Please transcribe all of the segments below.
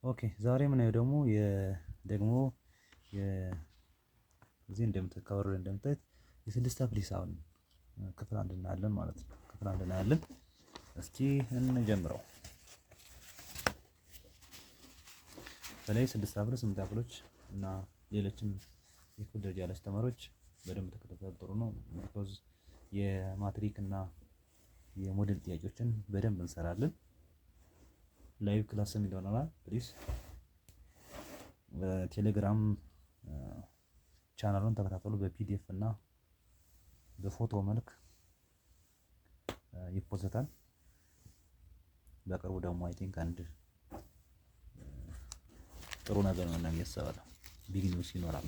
ኦኬ ዛሬ የምናየው ደግሞ እዚህ ከበሩ ላይ እንደምታዩት የስድስት አፕ ሂሳብን ክፍል አንድ እናያለን ማለት ነው። ክፍል አንድ እናያለን። እስኪ እንጀምረው። በተለይ ስድስት አፕል ስምንት አፕሎች እና ሌሎችም የክፍል ደረጃ ያላችሁ ተማሪዎች በደንብ ተከታተሉ፣ ጥሩ ነው። ቢኮዝ የማትሪክ እና የሞዴል ጥያቄዎችን በደንብ እንሰራለን። ላይቭ ክላስ ይሆናል። ፕሊዝ በቴሌግራም ቻናሉን ተከታተሉ። በፒዲኤፍ እና በፎቶ መልክ ይፖሰታል። በቅርቡ ደግሞ አይ ቲንክ አንድ ጥሩ ነገር ነው እና የሚያስባለው ቢግ ኒውስ ይኖራል።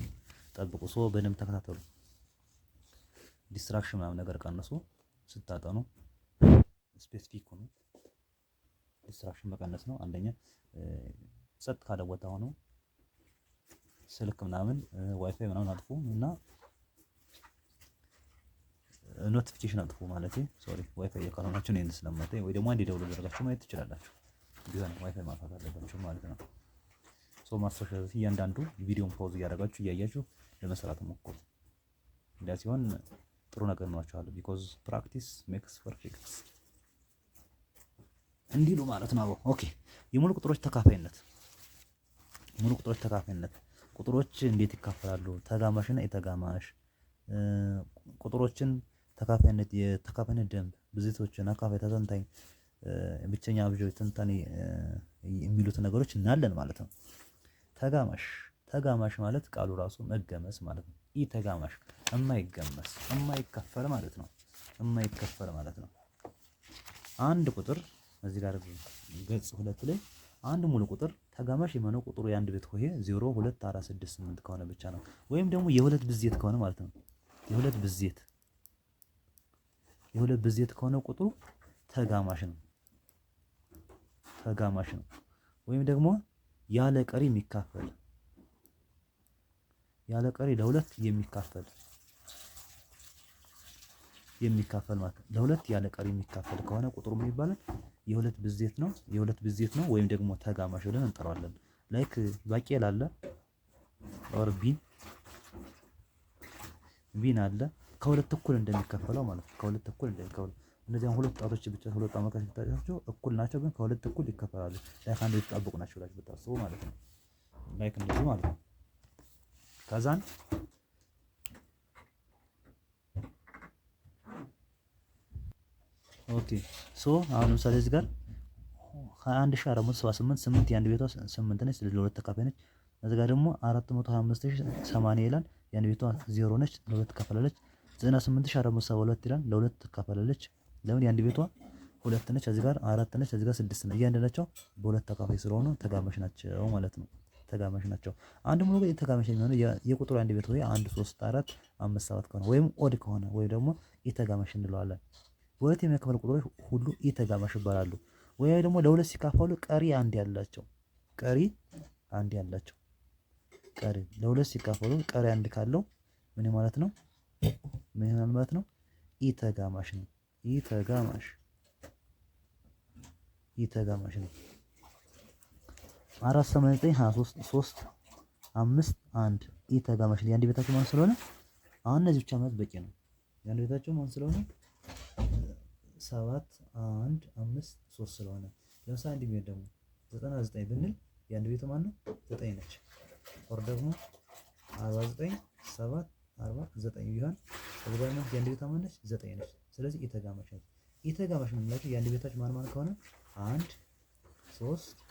ጠብቁ። በደንብ ተከታተሉ። ዲስትራክሽን ምናምን ነገር ቀንሱ። ስታጠኑ ስፔሲፊክ ሆኑ። ዲስትራክሽን መቀነስ ነው አንደኛ። ጸጥ ካለ ቦታ ሆኖ ስልክ ምናምን ዋይፋይ ምናምን አጥፉ እና ኖቲፊኬሽን አጥፉ ማለት ሶሪ ዋይፋይ የካሎናችሁ ነው ስለማታይ ወይ ደግሞ አንዴ ደውል አድርጋችሁ ማየት ትችላላችሁ። ቢሆን ዋይፋይ ማጥፋት አለባችሁ ማለት ነው። ማስታወሻ እያንዳንዱ ቪዲዮን ፖዝ እያደረጋችሁ እያያችሁ ለመስራት ሞክሩ። እንዲያ ሲሆን ጥሩ ነገር ነው። ቢኮዝ ፕራክቲስ ሜክስ ፐርፌክት እንዲሉ ማለት ነው። ኦኬ የሙሉ ቁጥሮች ተካፋይነት። ሙሉ ቁጥሮች ተካፋይነት ቁጥሮች እንዴት ይካፈላሉ? ተጋማሽና የተጋማሽ ቁጥሮችን ተካፋይነት፣ የተካፋይነት ደንብ፣ ብዜቶችን፣ አካፋይ፣ ተተንታኝ፣ ብቸኛ አብጆች፣ ትንታኔ የሚሉት ነገሮች እናያለን ማለት ነው። ተጋማሽ ማለት ቃሉ ራሱ መገመስ ማለት ነው። ኢ ተጋማሽ የማይገመስ የማይከፈል ማለት ነው። የማይከፈል ማለት ነው። አንድ ቁጥር እዚህ ጋር ገጽ 2 ላይ አንድ ሙሉ ቁጥር ተጋማሽ የሆነው ቁጥሩ የአንድ ቤት ሆሄ 0 2 4 6 8 ከሆነ ብቻ ነው። ወይም ደግሞ የሁለት ብዜት ከሆነ ማለት ነው። የሁለት ብዜት ከሆነ ቁጥሩ ተጋማሽ ነው። ወይም ደግሞ ያለ ቀሪ ለሁለት የሚካፈል ማለት ነው። ለሁለት ያለ ቀሪ የሚካፈል ከሆነ ቁጥሩ ምን ይባላል? የሁለት ብዜት ነው ወይም ደግሞ ተጋማሽ ብለን እንጠራዋለን። ላይክ ባቄላ አለ ኦር ቢን አለ ከሁለት እኩል እንደሚከፈለው ማለት ነው። ከሁለት እኩል እንደሚከፈለው እነዚያን ሁለት ጣቶች ብቻ ሁለት አማካሽ ብታጫቸው እኩል ናቸው፣ ግን ከሁለት እኩል ይከፈላሉ። ላይክ አንድ የተጣበቁ ናቸው ብላችሁ ብታስቡ ማለት ነው። ላይክ እንደዚህ ማለት ነው። ከዛን ኦኬ አሁን ለምሳሌ እዚህ ጋር 21478 8 የአንድ ቤቷ 8 ነች፣ ስለዚህ ለሁለት ተካፋይ ነች። እዚህ ጋር ደግሞ 425080 ይላል፣ የአንድ ቤቷ 0 ነች፣ ለሁለት ተካፈላለች። 98472 ይላል፣ ለሁለት ተካፈላለች። ለምን? የአንድ ቤቷ 2 ነች፣ እዚህ ጋር 4 ነች፣ እዚህ ጋር 6 ነች። እያንዳንዳቸው በሁለት ተካፋይ ስለሆኑ ተጋማሽ ናቸው ማለት ነው። ተጋማሽ ናቸው። አንድ ሙሉ ቁጥር ተጋማሽ የሚሆነው የቁጥሩ አንድ ቤት ወይ 1 3 4 5 7 ከሆነ ወይም ኦድ ከሆነ ወይም ደግሞ ኢተጋማሽ እንለዋለን። በሁለት የሚያካፍሉ ቁጥሮች ሁሉ ኢተጋማሽ ይባላሉ። ወይ ደግሞ ለሁለት ሲካፈሉ ቀሪ አንድ ያላቸው ለሁለት ሲካፈሉ ቀሪ አንድ ካለው ምን ማለት ነው? ምን ይሆናል ማለት ነው? ኢተጋማሽ ነው። ኢተጋማሽ ነው። 489 23 3 5 1 ኢተጋማሽ ነው። የአንድ ቤታቸው ማን ስለሆነ አሁን እነዚህ ብቻ ማለት በቂ ነው። የአንድ ቤታቸው ማን ስለሆነ 7 1 5 3 ስለሆነ ለምሳሌ አንድ ቢሆን ደግሞ 99 ብንል የአንድ ቤቱ ማን ነው? 9 ነች። ኦር ደግሞ 49 7 49 ቢሆን ተባባይነት የአንድ ቤቷ ማን ነች? 9 ነች። ስለዚህ ኢተጋማሽ ነች። ኢተጋማሽ የምንላቸው የአንድ ቤታቸው ማን ከሆነ 1 3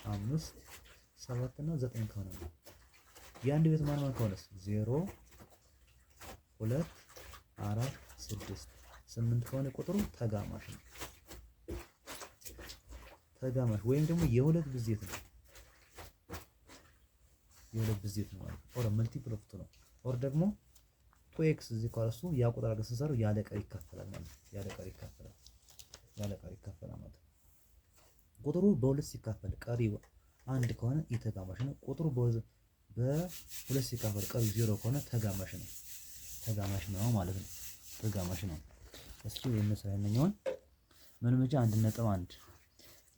5 7 እና 9 ከሆነ ነው። የአንድ ቤት ማን ከሆነስ 0 2 4 6 8 ከሆነ ቁጥሩ ተጋማሽ ነው። ተጋማሽ ወይም ደግሞ የሁለት ብዜት ነው። ማለት ኦር መልቲፕል ኦፍ 2 ነው። ኦር ደግሞ 2x እዚህ ካለሱ ያ ቁጥር አገር ስንሰራው ያለ ቀሪ ይካፈላል ማለት ነው። ያለ ቀሪ ይካፈላል ማለት ነው። ቁጥሩ በሁለት ሲካፈል ቀሪ አንድ ከሆነ ኢተጋማሽ ነው። ቁጥሩ በሁለት ሲካፈል ቀሪ 0 ከሆነ ተጋማሽ ነው ማለት ነው። ተጋማሽ ነው። እስኪ የምንሰራ ያንኛውን መልመጃ 1.1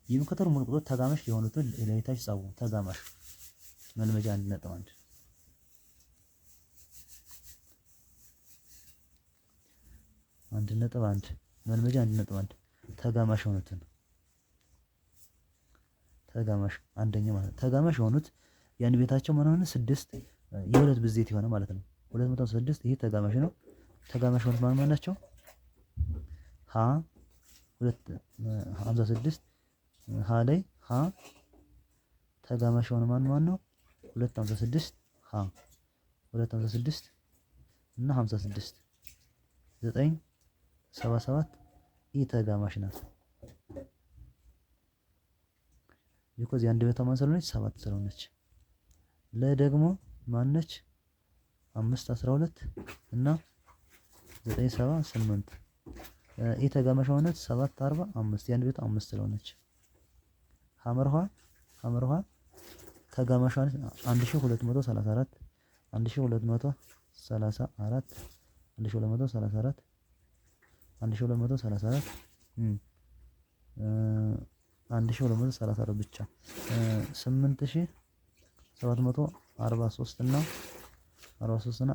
የሚከተሉ ሙሉ ቁጥሮች ተጋማሽ የሆኑትን ለይታችሁ ጻፉ። ተጋማሽ መልመጃ 1.1 1.1 መልመጃ 1.1 ተጋማሽ የሆኑትን ተጋማሽ አንደኛ ማለት ተጋማሽ የሆኑት ያን ቤታቸው ምን ሆነ 6 የሁለት ብዜት የሆነ ማለት ነው። 256 ይሄ ተጋማሽ ነው። ተጋማሽ የሆኑት ማን ናቸው? ሀ 256 ሀ ላይ ሀ ተጋማሽ የሆነ ማን ነው? 256 ሀ 256 እና 56 977 ኢ ተጋማሽ ናት። ቢኮዝ የአንድ ቤቷ ማን ስለሆነች 7 ስለሆነች። ለ ደግሞ ማነች? 5 12 እና 978 ኢ ተጋማሽ የሆነች 7 45 የአንድ ቤቷ 5 ስለሆነች። ሐመርኋ ተጋማሽ 1234 1234 1234 1234 ብቻ 8743 እና 43 እና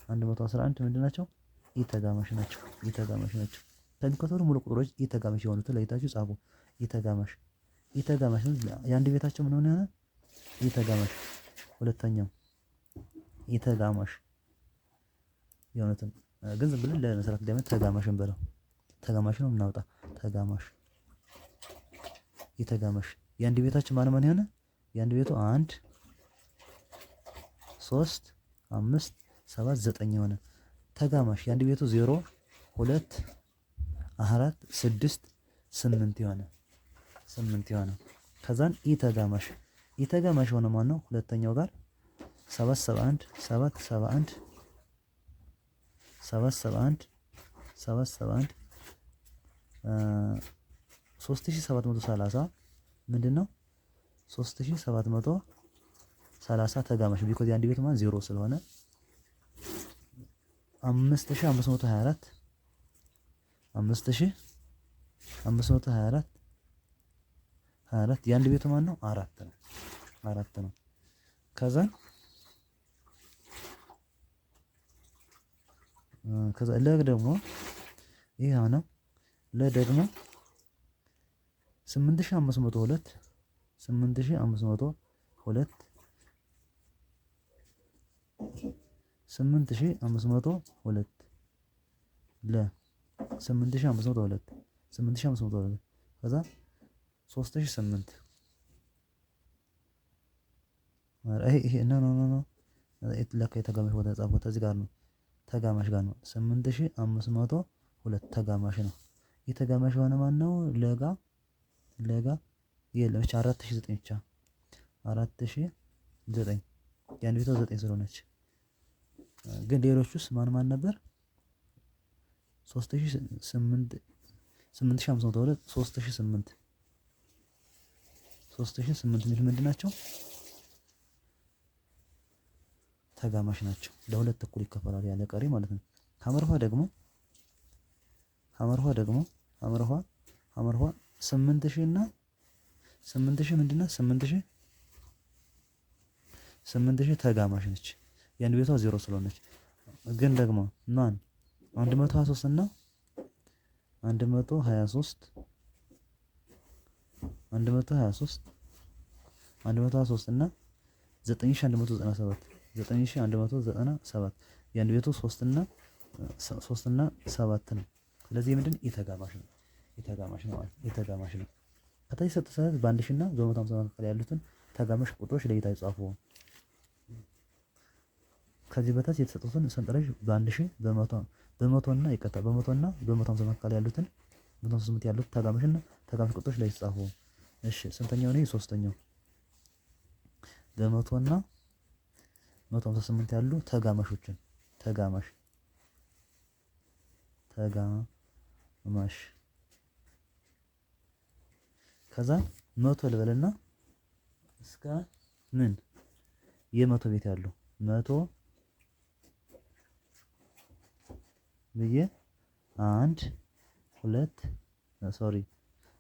1111 ምንድን ናቸው? ኢተጋማሽ ናቸው። ከሚከተሉ ሙሉ ቁጥሮች ኢተጋማሽ የሆኑትን ለይታችሁ ጻፉ። ኢተጋማሽ የአንድ ቤታቸው ምን ሆነ? ኢተጋማሽ። ሁለተኛው ኢተጋማሽ የሆኑትን ግን ዝም ብለን ለመስራት ደግሞ ተጋማሽን በለው። ተጋማሽ ነው እናውጣ። ተጋማሽ ኢተጋማሽ የአንድ ቤታችን ማን የሆነ? የአንድ ቤቱ 1 3 5 7 9 የሆነ ተጋማሽ የአንድ ቤቱ 0 2 4 6 8 የሆነ ከዛን ኢተጋማሽ የሆነ ማን ነው? ሁለተኛው ጋር 771 771 3730 ምንድነው? 3730 ተጋማሽ ቢኮዝ የአንድ ቤት ማለት 0 ስለሆነ 5524 የአንድ ቤቱ ማን ነው? 4 ነው። ከዛ ለ ደግሞ ይሄ ነው። ለ ደግሞ 8502 ለ 8502 ከዛ 3008 ይሄ ኖ ለካ የተጋማሽ ቦታ ጻፈው እዚህ ጋር ነው። ተጋማሽ ጋር ነው 8502 ተጋማሽ ነው። የተጋማሽ የሆነ ማን ነው? ለጋ የለም ብቻ 4009 ብቻ 4009 ያን ቤቷ 9 ስለሆነች ግን ሌሎቹስ ማን ነበር? 8502 3008 ምንድን ናቸው? ተጋማሽ ናቸው። ለሁለት እኩል ይከፈላል ያለ ቀሪ ማለት ነው። ሐመርኋ ደግሞ 8000 እና 8000 ምንድነው? 8000 ተጋማሽ ነች። ያን ቤቷ 0 ስለሆነች ግን ደግሞ ማን 123 እና 123 እና 9197 የአንድ ቤቱ 3 እና 7 ነው። ስለዚህ ምንድን ኢተጋማሽ ነው። ከታች የሰጡት ሰዓት በ1000 እና በ150 መካከል ያሉትን ተጋማሽ ቁጥሮች ለይታችሁ ጻፉ። ከዚህ በታች የተሰጡትን ሰንጠረዥ በ1000 በመቶ እና በ150 መካከል ያሉትን 158 ያሉት ተጋማሽ ቁጥሮች ላይ ጻፉ። እሺ ስንተኛው ነው? ሶስተኛው በመቶ እና 158 ያሉ ተጋማሾችን ተጋማሽ ከዛ መቶ ልበልና እስከ ምን የመቶ ቤት ያሉ መቶ ብዬ 1 2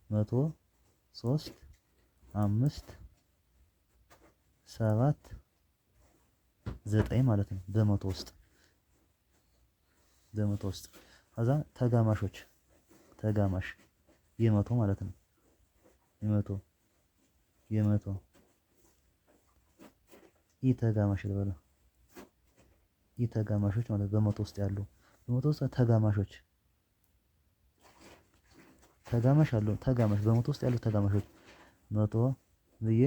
መቶ 3 5 7 9 ማለት ነው በመቶ ውስጥ ከዛ ተጋማሽ የመቶ ማለት ነው። የመቶ ኢ ተጋማሽ ልበለው ኢ ተጋማሾች ማለት በመቶ ውስጥ ያሉ ተጋማሽ አሉ በመቶ ውስጥ ያሉ ተጋማሾች መቶ ብዬ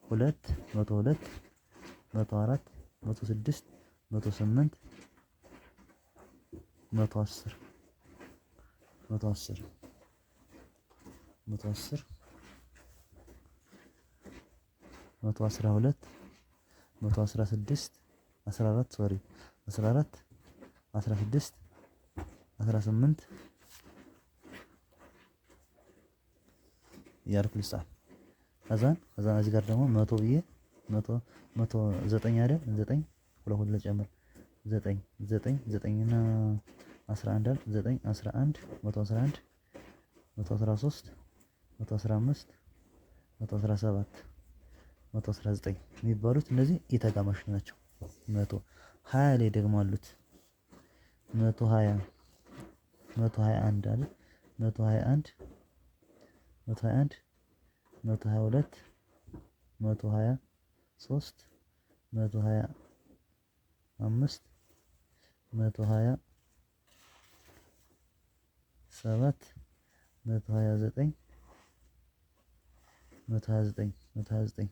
2 102 104 106 108 110 110 110 112 116 14 ሶሪ 14 16 18 እያልኩ ልጻፍ። ከዛን እዚህ ጋር ደግሞ መቶ ብዬ መቶ 9 አይደል 9 ሁለት ልጨምር 9 እና 11 9 11 111 113 115 117 119 የሚባሉት እነዚህ የተጋማሽ ናቸው። 120 ላይ ደግሞ አሉት 120 121 አይደል 121 121 122 123 125 127 129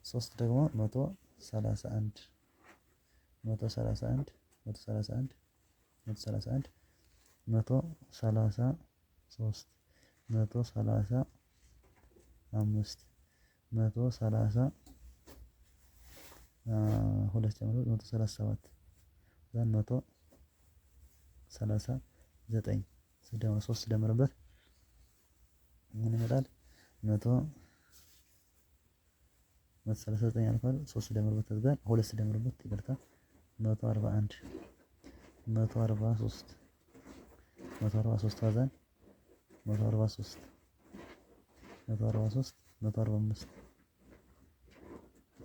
ሶስት ደግሞ 131 131 131 131 133 135 130 ሁለት ጨምሮ 137 ዘን 139 ስደመር 3 ስደመርበት ምን ይመጣል? 139 አልኳል 3 ስደመርበት ተዝጋል 2 ስደመርበት ይቅርታ 141 143 143 ዋዛን 143 145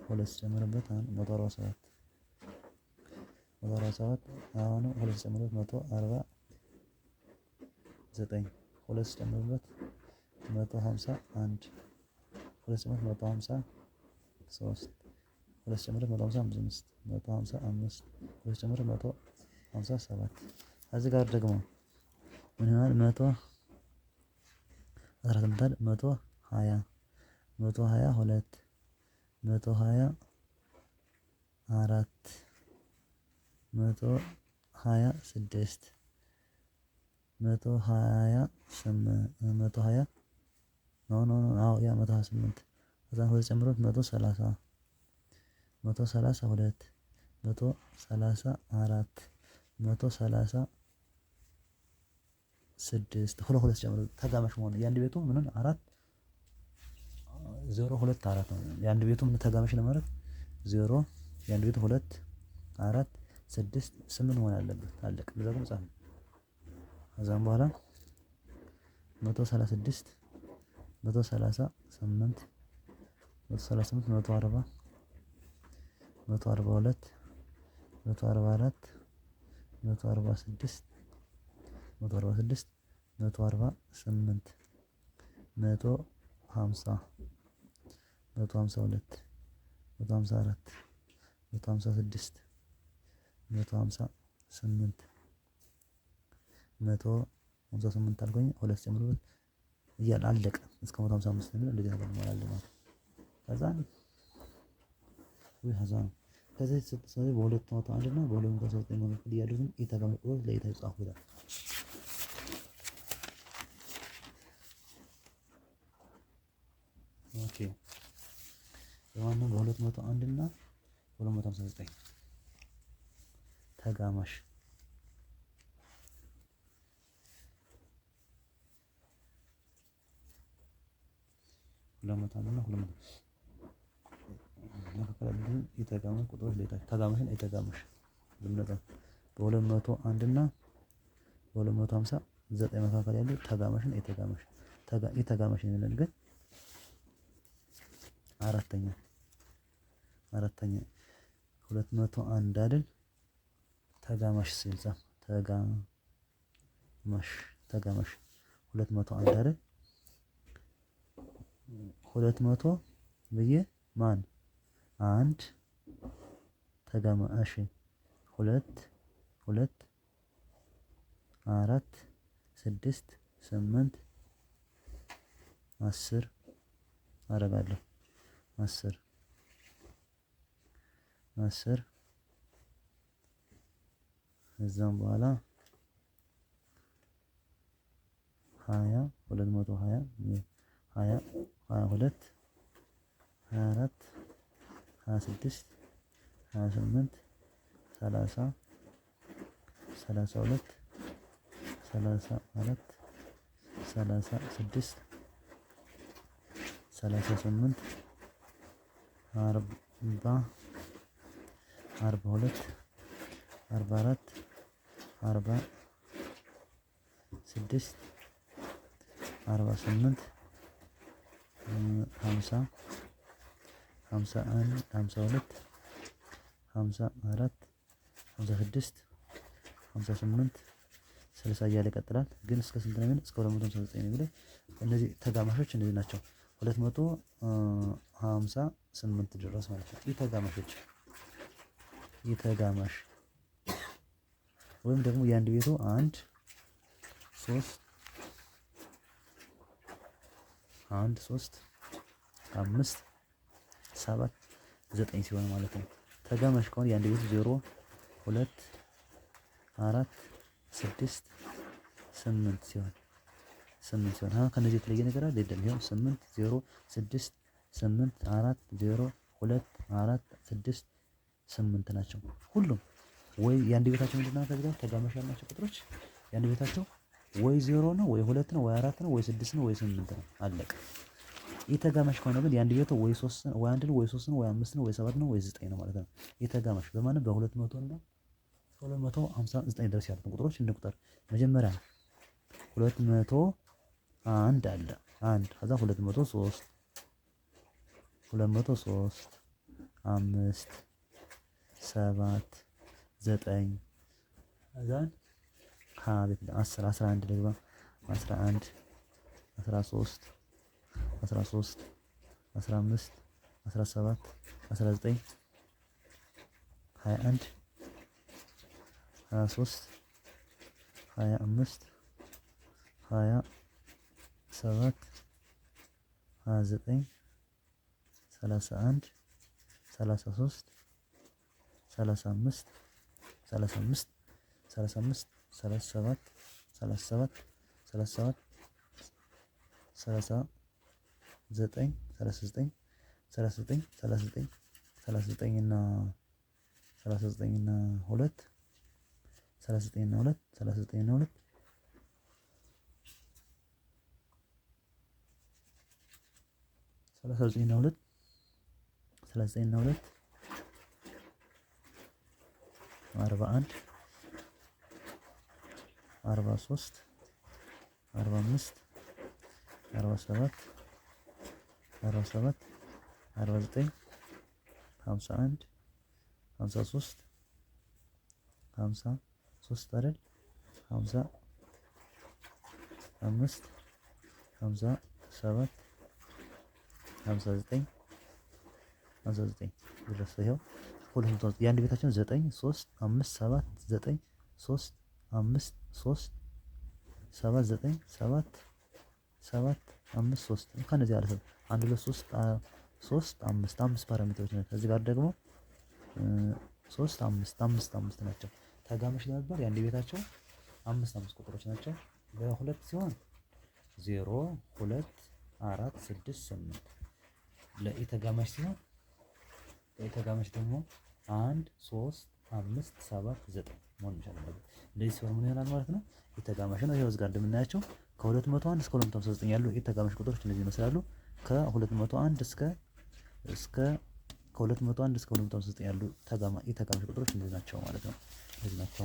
ሁለት ስጨምርበት አሁን 147 አሁን ሁለት ስጨምርበት 149 ሁለት ስጨምርበት 151 ሁለት ስጨምርበት 153 ሁለት ስጨምርበት 155 155 ሁለት ስጨምርበት 157 እዚህ ጋር ደግሞ ምን ይሆናል 118 120 122 124 126 120 አዎ ያ 128 ከዛ ሁለት ጨምሮት 130 132 134 136 ሁለት ጨምሮ ተጋማሽ መሆን የአንድ ቤቱ ምንን 4 0 2 4 ነው። የአንድ ቤቱ ምን ተጋማሽ ለማለት 0 የአንድ ቤቱ 2 4 6 8 መሆን አለበት። አለቀ። ለዛም ጻፍ። ከዛም በኋላ 136 138 138 140 142 144 146 146 148 150 152 154 156 158 158 አልኩኝ ሁለት ጨምሮበት እያለ አለቀ። እስከ 155 ነው እንደዚህ ነገር ማለት ነው። ከዛ ነው ከዚህ ስትሰሪ በሁለት መቶ አንድ እና በሁለት መቶ 9 መካከል ያሉትን የተጋመቁ ለይታ ይጻፉ ይላል። ኦኬ ለማንኛውም በሁለት መቶ አንድ እና 259 ተጋማሽ ለመታና ሁሉም መካከል የተጋማሽ ቁጥሮች ለይታ ተጋማሽን የተጋማሽ ልምነታ በሁለት መቶ አንድ እና በሁለት መቶ 50 9 መካከል ያለው ተጋማሽን የተጋማሽ ተጋማሽ ነው የሚለን ግን አራተኛ 201 አይደል? ተጋማሽ ሲል ጻፍ። ተጋማሽ 201 አይደል? 200 ብዬ ማን አንድ ተጋማሽ 2 4 6 8 10 አረጋለሁ 10 እዛም በኋላ 20 220 20 22 24 26 28 30 32 34 36 38 40 42 44 46 48 50 51 52 54 56 58 60 እያለ ይቀጥላል። ግን እስከ ስንት ነው የሚለው? እስከ 259 ነው የሚለው። እነዚህ ተጋማሾች እነዚህ ናቸው 258 ድረስ ማለት ነው። ተጋማሽ ወይም ደግሞ የአንድ ቤቱ 1 3 5 7 9 ሲሆን ማለት ነው። ተጋማሽ ከሆነ የአንድ ቤቱ 0 2 4 6 8 ሲሆን ከነዚህ የተለየ ነገር አለ አይደለም? ይሄው 8 0 6 8 4 0 2 4 6 8 ናቸው ሁሉም። ወይ የአንድ ቤታቸው ምንድነው? ከዚህ ጋር ተጋማሽ ያላቸው ቁጥሮች የአንድ ቤታቸው ወይ 0 ነው ወይ 2 ነው ወይ 4 ነው ወይ 6 ነው ወይ 8 ነው። አለቀ። የተጋማሽ ከሆነ ግን የአንድ ቤቱ ወይ 3 ነው ወይ 1 ነው ወይ 3 ነው ወይ 5 ነው ወይ 7 ነው ወይ 9 ነው ማለት ነው። የተጋማሽ በማለት በ200 እና 259 ድረስ ያሉትን ቁጥሮች እንቁጠር። መጀመሪያ 201 አለ 1 ከዛ 203 5 7 9 ከዛን 10 11 ደግሞ 11 13 15 17 19 21 23 25 27 29 31 33 35 37 37 37 39 እና 39 እና 2 39 እና 2 39 እና 2 39 እና 2 39 እና 2 41 43 45 47 49 51 53 አይደል 50 5 57 59 ድረስ ይኸው ሁሉም የአንድ ቤታችን 9 3 5 7 9 3 5 3 7 9 7 7 5 3 ከነዚህ አለ 1 2 3 5 ፓራሜትሮች ናቸው። ከዚህ ጋር ደግሞ 3 5 ናቸው። ተጋማሽ ለመባል የአንድ ቤታቸው 5 ቁጥሮች ናቸው። በሁለት ሲሆን 0 2 4 6 8 ለኢተጋማሽ ሲሆን ለኢተጋማሽ ደግሞ 1 3 5 7 9 መሆን ይችላል። እንደዚህ ሲሆን ምን ይሆናል ማለት ነው? ኢተጋማሽ ነው። ይሄው እዚህ ጋር እንደምናያቸው ከ201 እስከ 259 ያሉ ኢተጋማሽ ቁጥሮች እነዚህ ይመስላሉ። ከ201 እስከ ከ201 እስከ 259 ያሉ ኢተጋማሽ ቁጥሮች እነዚህ ናቸው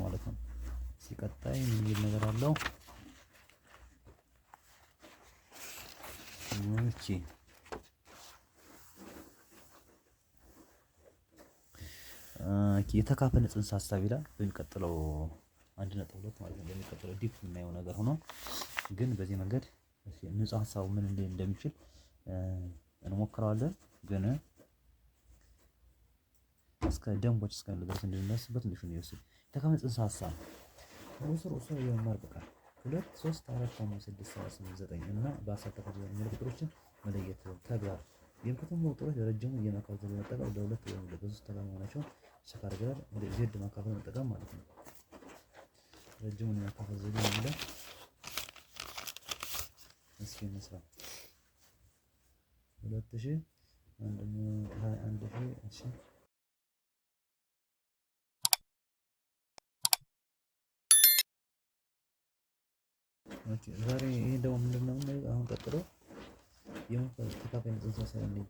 ማለት ነው። ሲቀጣይ ምን የሚል ነገር አለው? ኦኬ የተካፈለ ጽንሰ ሀሳብ ይላል በሚቀጥለው 1.2 ማለት ነው። በሚቀጥለው ዲፕ የምናየው ነገር ሆኖ ግን በዚህ መንገድ ንጹህ ሀሳቡ ምን እንደሚችል እንሞክረዋለን። ግን እስከ ደንቦች እስከ ድረስ እንድንደርስበት ትንሽ ነው የሚወስድ። የተካፈለ ጽንሰ ሀሳብ ሩስ የመማር ብቃት 2 3 4 5 6 7 8 9 እና በ10 ተከታታይ የሚሉ ቁጥሮችን መለየት ተግባር የከተማ ቁጥሮች ለረጅሙ የማካፈል በመጠቀም ለሁለት ወይም ለሶስት ተካፋይ መሆናቸውን ቼክ አድርገናል። ወደ ዜድ ማካፈል መጠቀም ማለት ነው። ረጅሙን የማካፈል ዘዴ የሚለው እስኪ እንስራ 2000 21 እሺ ኦኬ ዛሬ ይሄ ደግሞ ምንድነው? አሁን ቀጥሎ የማካፈል ተካፋይ ጽንሰ ሀሳብ ነው።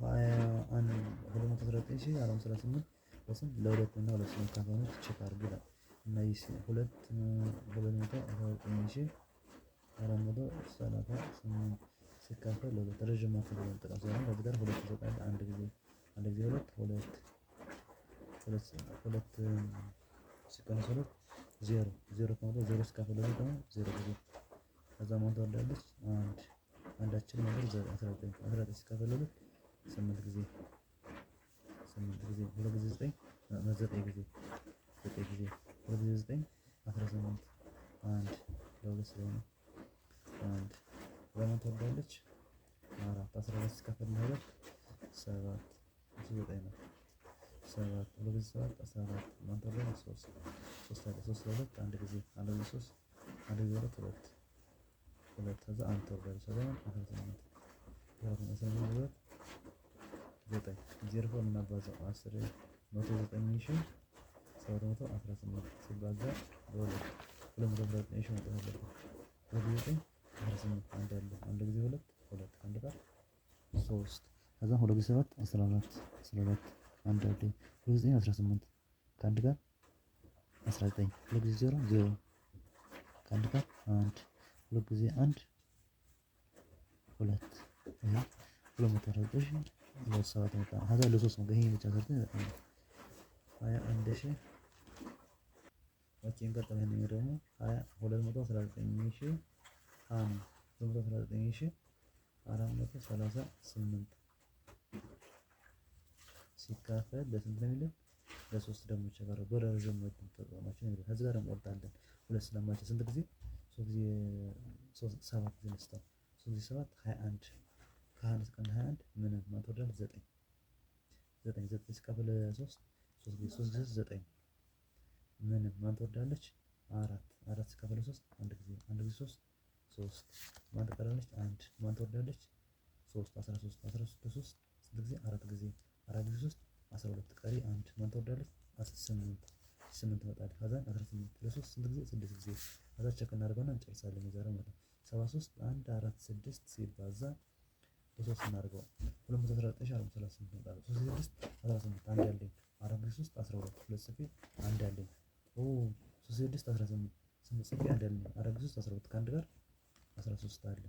219,438 በስንት ለሁለት እና ሁለት መካፈሎች ቼክ አድርግ ይላል። እና ይህ 219,438 ሲካፈል ለሁለት ረዥም ማካፈል መጠቀም ስለሆነ ከዚህ ጋር ሁለት ይሰጣል። አንድ ጊዜ ሁለት ሲቀነስ ሁለት ዜሮ ከሆነ ዜሮ ሲካፈል ለሁለት ደግሞ ዜሮ ጊዜ ከዛ ማን ትወልዳለች? አንዳችን ነገር 19 ሲካፈል ለሁለት 8 ጊዜ ሁለት ጊዜ 9 ጊዜ 2 ጊዜ 9 18 አንድ ለሁለት ስለሆነ አንድ ለማን ትወልዳለች? 14 ሲካፈል ለሁለት 7 9 ነው። 7 ሁለት ጊዜ 7 14 ማን ትወልዳለች? 3 ለሁለት አንድ ጊዜ 3 አንድ ጊዜ ሁለት ከዛ አንድ ትወልዳለች። ከዛ 18 9 ዜሮ እናባዛው 109,718 ሲባዛ በሁለት 219,000 መውጣት አለበት። 218 አንድ ጊዜ ሁለት አንድ ጋር 3 ከዛ 2 ጊዜ 7 14 አንድ አለ 2 18 ከአንድ ጋር 19 2 ጊዜ 0 ከአንድ ጋር 1 2 ጊዜ 1 2 ይሄ 219 ለሰባት መጣ ሀዛ ለሶስት ነው። ይሄ ብቻ ሰርተን 21,000 ወጪን ቀጥለን ደግሞ 219,000 219,438 ሲካፈል ለስንት ነው የሚለው? ለሶስት ደግሞ ቸጋር በረዥም ወጥ ተጠቅማችን ነው። ከዚህ ጋር እንቆርጣለን። ሁለት ስለማይችል ስንት ጊዜ 7 ጊዜ መስጠት 7 21 ከ21 እስከ 21 ምንም ማትወዳል 9 ሲካፈል 3 ጊዜ 9 ምንም ማን ትወዳለች? 4 ሲካፈል 3 አንድ ጊዜ 3 ማን ትቀራለች? 1 ማን ትወዳለች? 3 13 3 ስንት ጊዜ 4 ጊዜ 3 12 ቀሪ 1 ማን ትወዳለች? 8 መጣል ከዛ 18 ለሶስት ስንት ጊዜ 6 ጊዜ ከዛ ቸክ እናደርገውና እንጨርሳለን። የዛሬው ማለት ነው 73 1 4 6 ሲባዛ በሶስት እናድርገው 219,438 መጣል 3 18 አንድ ያለኝ 4 ጊዜ 3 12 ሁለት ጽፌ አንድ ያለኝ 3 18 8 ጽፌ አንድ ያለኝ 4 ጊዜ 3 12 ከአንድ ጋር 13 አለ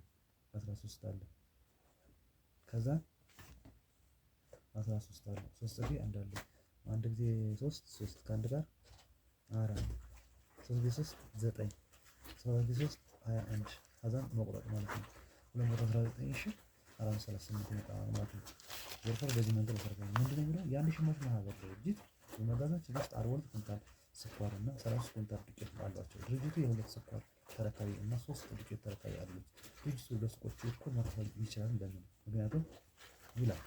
ከዛ 13 አለ 3 ጽፌ አንድ አለኝ አንድ ጊዜ 3 ከአንድ ጋር 4 3 ጊዜ 3 9 7 ጊዜ 3 21 ከዛም መቁረጥ ማለት ነው 219,438 መጣ ማለት ነው። ዘርፈር በዚህ መንገድ ተሰርቷል። ምንድነው የሚለው? የአንድ ሸማች ማህበር ድርጅት በመጋዘን ውስጥ 42 ኩንታል ስኳር እና 33 ኩንታል ዱቄት አሏቸው። ድርጅቱ የሁለት ስኳር ተረካቢ እና 3 ዱቄት ተረካቢ አሉት። ድርጅቱ ለሱቆቹ እኩል ማከፋፈል ይችላል። ለምን? ምክንያቱም ይላል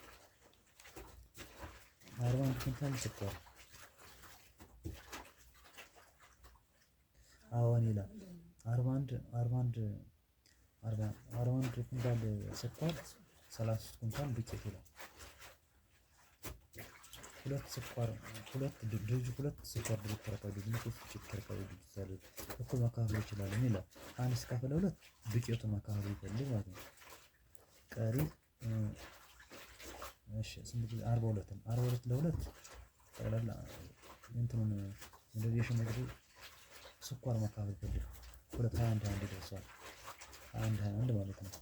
41 ኩንታል ስኳር አሁን ይላል 41 ኩንታል ስኳር 33 ኩንታል ዱቄት ይላል። ሁለት ስኳር ድርጅት ተረካቢ ድርጅት ሶስት ተረካቢ ድርጅት አለ እኩል ማካፈል ይችላል ይላል። አንድ ሲካፈል ሁለት ዱቄቱን ማካፈል ይፈልግ ማለት ነው። ቀሪ እሺ 42 ለሁለት ጠቅላላ እንትኑን እንደዚህ የሸመገዱ ስኳር ማካፈል ይፈልግ 21 ይደርሳል 21 ማለት ነው።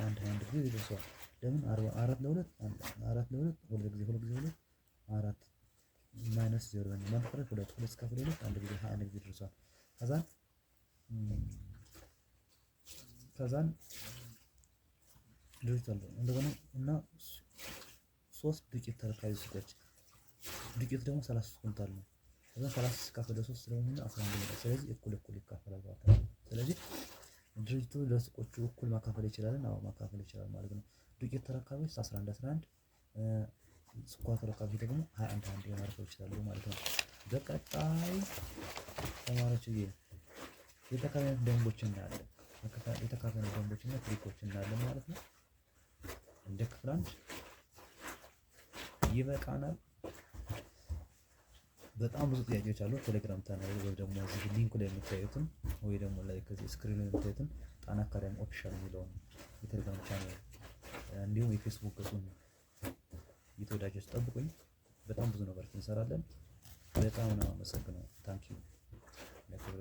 አንድ ጊዜ ይደርሰዋል። ለምን 4 ለ2 ሁለት ጊዜ ሁለት አራት ማይነስ 0 ነው ማለት ሁለት ሲካፈል ሁለት አንድ ጊዜ 21 ጊዜ ይደርሰዋል። ከዛን ድርጅት እንደገና እና 3 ዱቄት ተረካቢ ሱቆች ዱቄት ደግሞ 33 ኩንታል ነው። ከዛ 30 ሲካፈል ለ3 ስለሆነ 11 ነው። ስለዚህ እኩል ይካፈላል ማለት ነው። ስለዚህ ድርጅቱ ለሱቆቹ እኩል ማካፈል ይችላል። አዎ ማካፈል ይችላል ማለት ነው። ዱቄት ተረካቢዎች 11 ስኳር ተረካቢ ደግሞ 21 ማካፈል ይችላሉ ማለት ነው። በቀጣይ ተማሪዎች የተካፋይነት ደንቦች እናያለን። የተካፋይነት ደንቦች እና ትሪኮች እናያለን ማለት ነው። እንደ ክፍል 1 ይበቃናል። በጣም ብዙ ጥያቄዎች አሉ። ቴሌግራም ቻናል ወይ ደግሞ እዚህ ሊንኩ ላይ የምታዩትን ወይ ደግሞ ላይ ከዚህ ስክሪን ላይ የምታዩትን ጣና አካዳሚ ኦፊሻል የሚለውን የቴሌግራም ቻናል እንዲሁም የፌስቡክ ገጹን የተወዳጆች ጠብቁኝ። በጣም ብዙ ነገር እንሰራለን። በጣም ነው አመሰግናለሁ። ታንኪዩ ለክብር